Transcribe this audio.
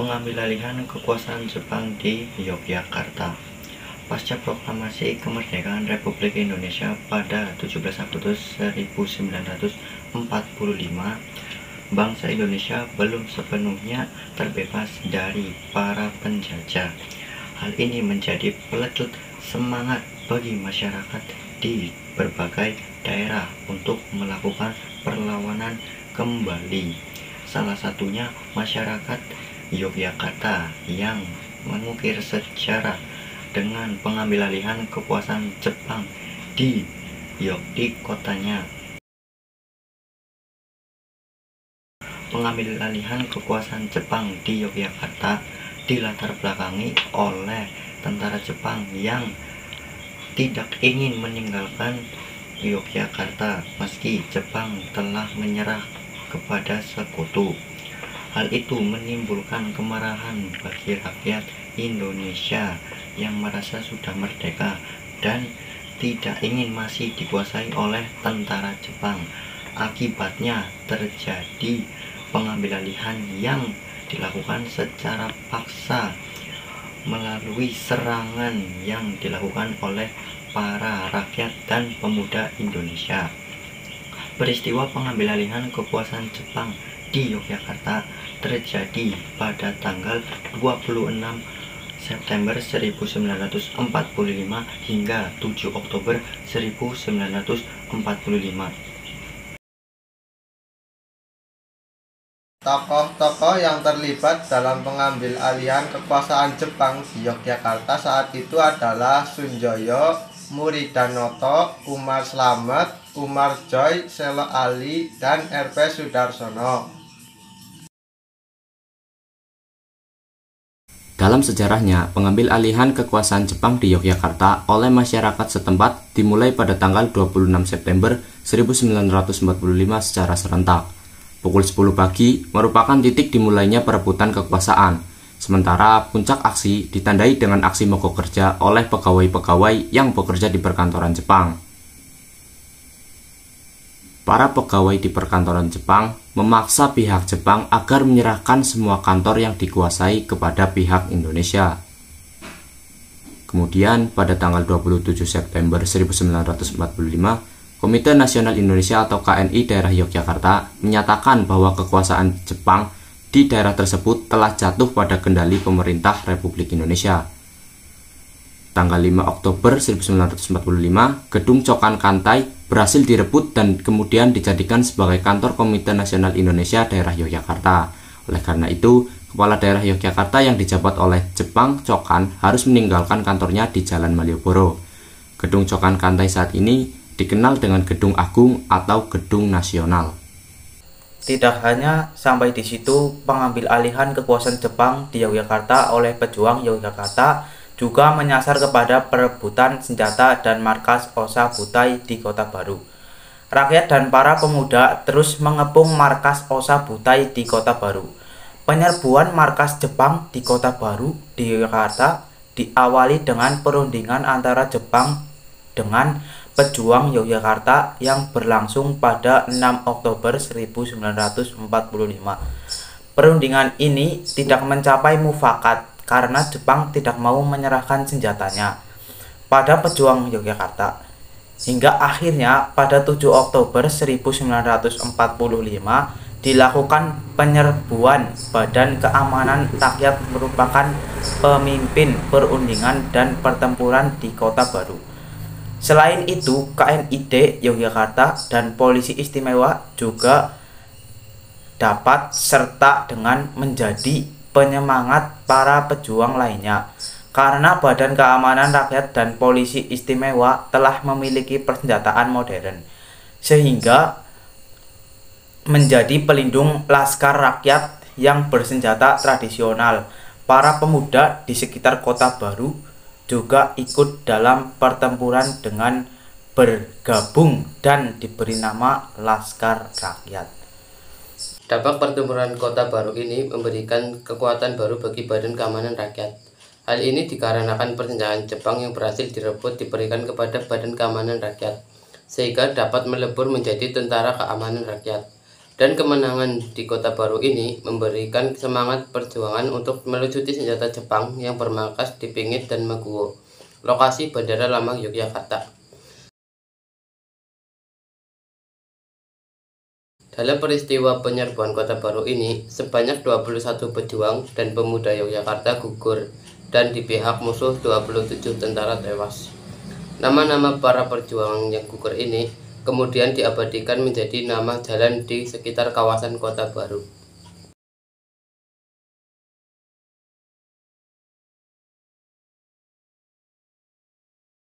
pengambilalihan kekuasaan Jepang di Yogyakarta. Pasca proklamasi kemerdekaan Republik Indonesia pada 17 Agustus 1945, bangsa Indonesia belum sepenuhnya terbebas dari para penjajah. Hal ini menjadi pelecut semangat bagi masyarakat di berbagai daerah untuk melakukan perlawanan kembali. Salah satunya masyarakat Yogyakarta yang mengukir sejarah dengan pengambilalihan kekuasaan Jepang di kotanya. Pengambilalihan kekuasaan Jepang di Yogyakarta dilatar belakangi oleh tentara Jepang yang tidak ingin meninggalkan Yogyakarta meski Jepang telah menyerah kepada sekutu. Hal itu menimbulkan kemarahan bagi rakyat Indonesia yang merasa sudah merdeka dan tidak ingin masih dikuasai oleh tentara Jepang. Akibatnya terjadi pengambilalihan yang dilakukan secara paksa melalui serangan yang dilakukan oleh para rakyat dan pemuda Indonesia. Peristiwa pengambilalihan kekuasaan Jepang di Yogyakarta terjadi pada tanggal 26 September 1945 hingga 7 Oktober 1945. Tokoh-tokoh yang terlibat dalam pengambil alihan kekuasaan Jepang di Yogyakarta saat itu adalah Sunjoyo, Muridanoto, Umar Slamet, Umar Joy, Selo Ali, dan R.P. Sudarsono. Dalam sejarahnya, pengambil alihan kekuasaan Jepang di Yogyakarta oleh masyarakat setempat dimulai pada tanggal 26 September 1945 secara serentak. Pukul 10 pagi merupakan titik dimulainya perebutan kekuasaan, sementara puncak aksi ditandai dengan aksi mogok kerja oleh pegawai-pegawai yang bekerja di perkantoran Jepang. Para pegawai di perkantoran Jepang memaksa pihak Jepang agar menyerahkan semua kantor yang dikuasai kepada pihak Indonesia. Kemudian pada tanggal 27 September 1945, Komite Nasional Indonesia atau KNI daerah Yogyakarta menyatakan bahwa kekuasaan Jepang di daerah tersebut telah jatuh pada kendali pemerintah Republik Indonesia. Tanggal 5 Oktober 1945, Gedung Cokan Kantai berhasil direbut dan kemudian dijadikan sebagai kantor Komite Nasional Indonesia daerah Yogyakarta. Oleh karena itu, kepala daerah Yogyakarta yang dijabat oleh Jepang Cokan harus meninggalkan kantornya di Jalan Malioboro. Gedung Cokan Kantai saat ini dikenal dengan Gedung Agung atau Gedung Nasional. Tidak hanya sampai di situ, pengambil alihan kekuasaan Jepang di Yogyakarta oleh pejuang Yogyakarta juga menyasar kepada perebutan senjata dan markas Osabutai di Kota Baru. Rakyat dan para pemuda terus mengepung markas Osabutai di Kota Baru. Penyerbuan markas Jepang di Kota Baru di Yogyakarta diawali dengan perundingan antara Jepang dengan pejuang Yogyakarta yang berlangsung pada 6 Oktober 1945. Perundingan ini tidak mencapai mufakat karena Jepang tidak mau menyerahkan senjatanya pada pejuang Yogyakarta. Hingga akhirnya pada 7 Oktober 1945 dilakukan penyerbuan. Badan Keamanan Rakyat merupakan pemimpin perundingan dan pertempuran di Kota Baru. Selain itu, KNID Yogyakarta dan Polisi Istimewa juga dapat serta dengan menjadi penyemangat para pejuang lainnya, karena Badan Keamanan Rakyat dan Polisi Istimewa telah memiliki persenjataan modern, sehingga menjadi pelindung laskar rakyat yang bersenjata tradisional. Para pemuda di sekitar Kota Baru juga ikut dalam pertempuran dengan bergabung dan diberi nama Laskar Rakyat. Dampak pertempuran Kota Baru ini memberikan kekuatan baru bagi Badan Keamanan Rakyat. Hal ini dikarenakan persenjataan Jepang yang berhasil direbut diberikan kepada Badan Keamanan Rakyat, sehingga dapat melebur menjadi Tentara Keamanan Rakyat. Dan kemenangan di Kota Baru ini memberikan semangat perjuangan untuk melucuti senjata Jepang yang bermarkas di Pingit dan Meguwo, lokasi Bandara Lama Yogyakarta. Dalam peristiwa penyerbuan Kota Baru ini, sebanyak 21 pejuang dan pemuda Yogyakarta gugur, dan di pihak musuh 27 tentara tewas. Nama-nama para perjuangan yang gugur ini kemudian diabadikan menjadi nama jalan di sekitar kawasan Kota Baru.